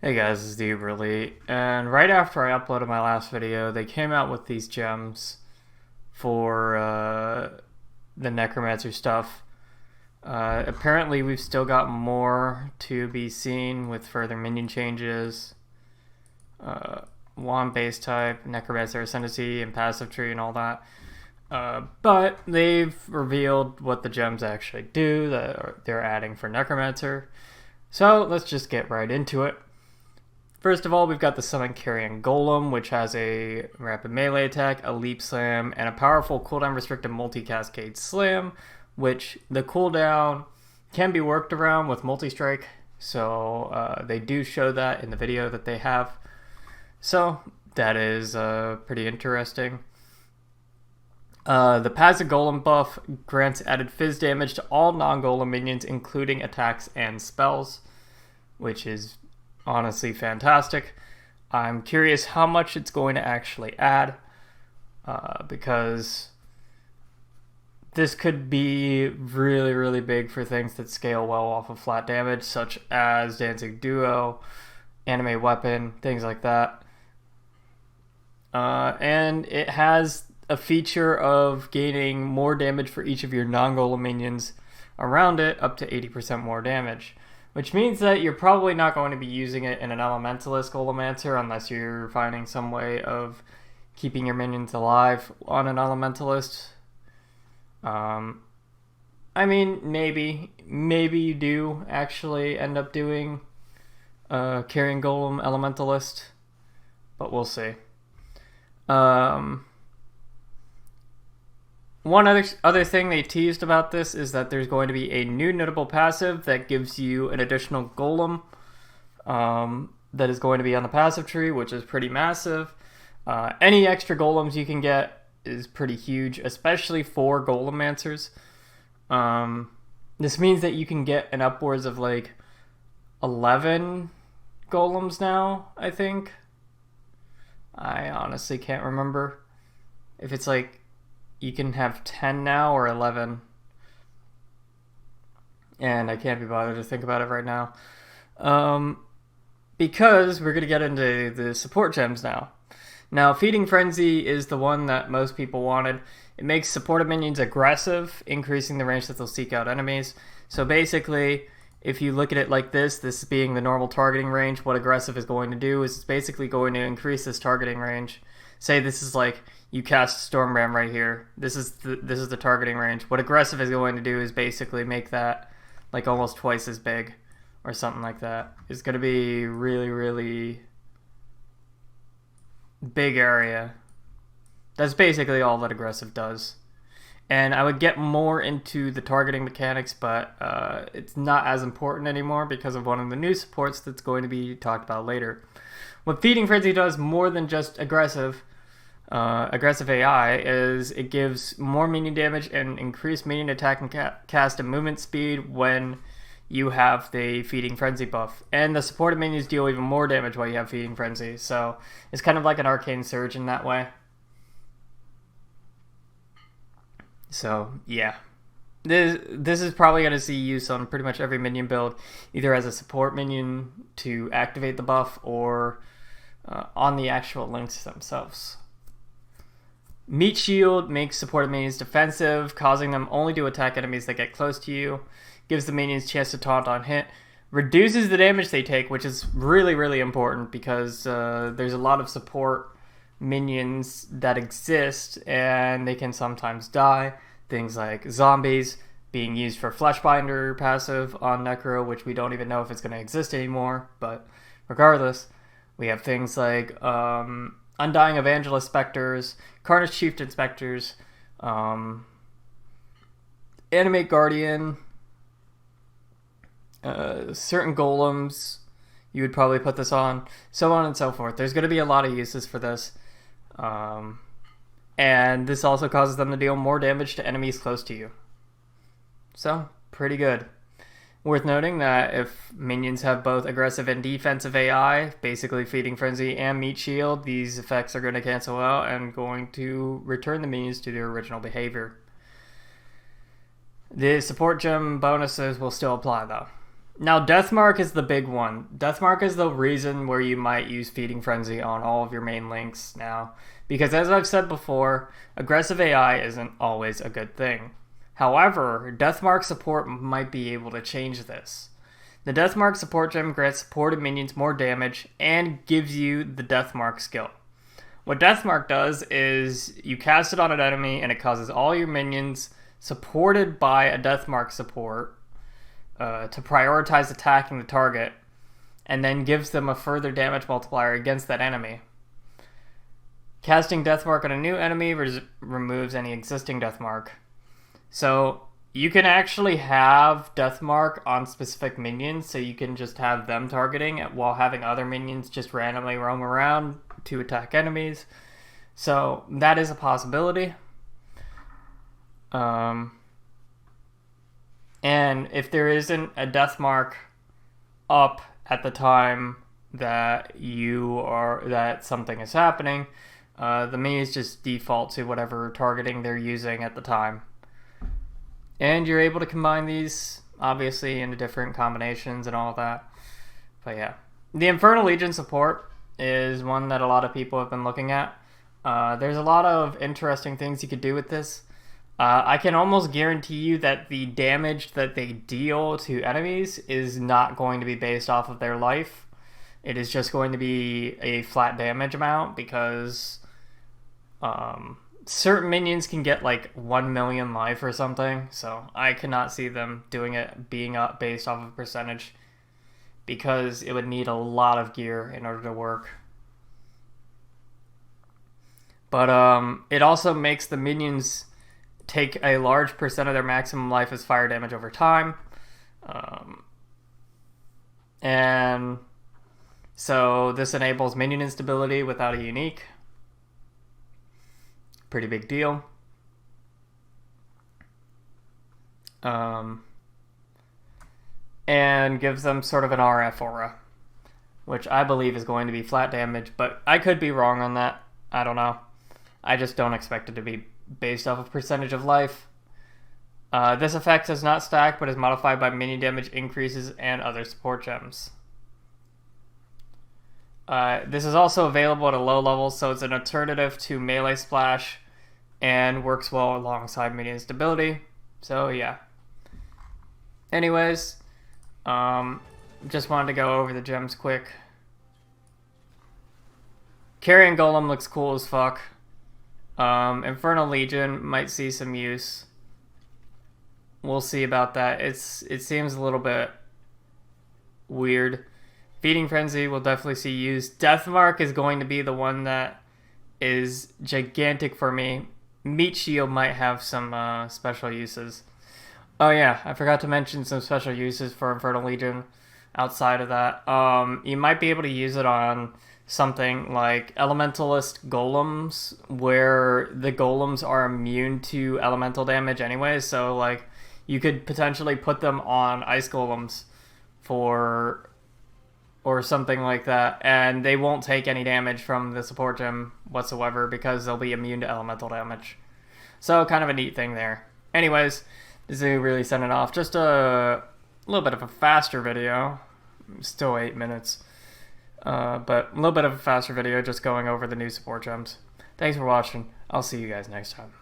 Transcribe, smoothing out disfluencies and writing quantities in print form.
Hey guys, this is the Uberly, and right after I uploaded my last video, they came out with these gems for the Necromancer stuff. Apparently, we've still got more to be seen with further minion changes, wand base type, Necromancer Ascendancy, and passive tree, and all that. But they've revealed what the gems actually do that they're adding for Necromancer. So let's just get right into it. First of all, we've got the Summon Carrion Golem, which has a rapid melee attack, a leap slam, and a powerful cooldown restricted multi-cascade slam, which the cooldown can be worked around with multi-strike, so they do show that in the video that they have. So that is pretty interesting. The passive Golem buff grants added fizz damage to all non-Golem minions, including attacks and spells, which is honestly fantastic. I'm curious how much it's going to actually add, because this could be really, really big for things that scale well off of flat damage, such as Dancing Duo, Anime Weapon, things like that. And it has a feature of gaining more damage for each of your non-Golem minions around it, up to 80% more damage. Which means that you're probably not going to be using it in an Elementalist Golemancers unless you're finding some way of keeping your minions alive on an Elementalist. I mean, maybe you do actually end up doing Carrion Golem Elementalist, but we'll see. One other thing they teased about this is that there's going to be a new notable passive that gives you an additional golem that is going to be on the passive tree, which is pretty massive. Any extra golems you can get is pretty huge, especially for Golemancers. This means that you can get an upwards of like 11 golems now, I think. I honestly can't remember if it's like you can have 10 now or 11. And I can't be bothered to think about it right now. Because we're going to get into the support gems now. Now, Feeding Frenzy is the one that most people wanted. It makes supported minions aggressive, increasing the range that they'll seek out enemies. So basically, if you look at it like this being the normal targeting range, what aggressive is going to do is it's basically going to increase this targeting range. Say this is like you cast Stormbrand right here. This is the targeting range. What aggressive is going to do is basically make that like almost twice as big or something like that. It's going to be really, really big area. That's basically all that aggressive does. And I would get more into the targeting mechanics, but it's not as important anymore because of one of the new supports that's going to be talked about later. What Feeding Frenzy does more than just aggressive AI is it gives more minion damage and increased minion attack and cast and movement speed when you have the Feeding Frenzy buff. And the supported minions deal even more damage while you have Feeding Frenzy, so it's kind of like an Arcane Surge in that way. So, yeah. This is probably going to see use on pretty much every minion build, either as a support minion to activate the buff or on the actual links themselves. Meat Shield makes supported minions defensive, causing them only to attack enemies that get close to you. Gives the minions a chance to taunt on hit. Reduces the damage they take, which is really, really important because there's a lot of support minions that exist and they can sometimes die. Things like zombies being used for Fleshbinder passive on Necro, which we don't even know if it's going to exist anymore, but regardless, we have things like Undying Evangelist Specters, Carnage Chieftain Specters, Animate Guardian, certain golems you would probably put this on, so on and so forth. There's going to be a lot of uses for this. And this also causes them to deal more damage to enemies close to you. So, pretty good. Worth noting that if minions have both aggressive and defensive AI, basically Feeding Frenzy and Meat Shield, these effects are going to cancel out and going to return the minions to their original behavior. The support gem bonuses will still apply though. Now, Deathmark is the big one. Deathmark is the reason where you might use Feeding Frenzy on all of your main links now. Because as I've said before, aggressive AI isn't always a good thing. However, Deathmark support might be able to change this. The Deathmark support gem grants supported minions more damage and gives you the Deathmark skill. What Deathmark does is you cast it on an enemy and it causes all your minions supported by a Deathmark support to prioritize attacking the target, and then gives them a further damage multiplier against that enemy. Casting Deathmark on a new enemy removes any existing Deathmark. So you can actually have Deathmark on specific minions, so you can just have them targeting while having other minions just randomly roam around to attack enemies. So that is a possibility. And if there isn't a Deathmark up at the time that something is happening, the minions just default to whatever targeting they're using at the time. And you're able to combine these, obviously, into different combinations and all of that. But yeah. The Infernal Legion support is one that a lot of people have been looking at. There's a lot of interesting things you could do with this. I can almost guarantee you that the damage that they deal to enemies is not going to be based off of their life. It is just going to be a flat damage amount, because certain minions can get like 1 million life or something. So I cannot see them doing it being based off of percentage, because it would need a lot of gear in order to work. But it also makes the minions take a large percent of their maximum life as fire damage over time. And so this enables minion instability without a unique. Pretty big deal. And gives them sort of an RF aura, which I believe is going to be flat damage, but I could be wrong on that. I don't know. I just don't expect it to be based off of percentage of life. This effect is not stacked, but is modified by minion damage increases and other support gems. This is also available at a low level, so it's an alternative to melee splash and works well alongside minion stability. So yeah. Anyways, just wanted to go over the gems quick. Carrion Golem looks cool as fuck. Infernal Legion might see some use. We'll see about that. It seems a little bit weird. Feeding Frenzy will definitely see use. Deathmark is going to be the one that is gigantic for me. Meat Shield might have some special uses. Oh yeah, I forgot to mention some special uses for Infernal Legion outside of that. You might be able to use it on something like Elementalist Golems, where the Golems are immune to elemental damage anyway, so like you could potentially put them on Ice Golems or something like that, and they won't take any damage from the support gem whatsoever because they'll be immune to elemental damage. So kind of a neat thing there. Anyways, this is really sending off. Just a little bit of a faster video. Still 8 minutes. But a little bit of a faster video just going over the new support gems. Thanks for watching. I'll see you guys next time.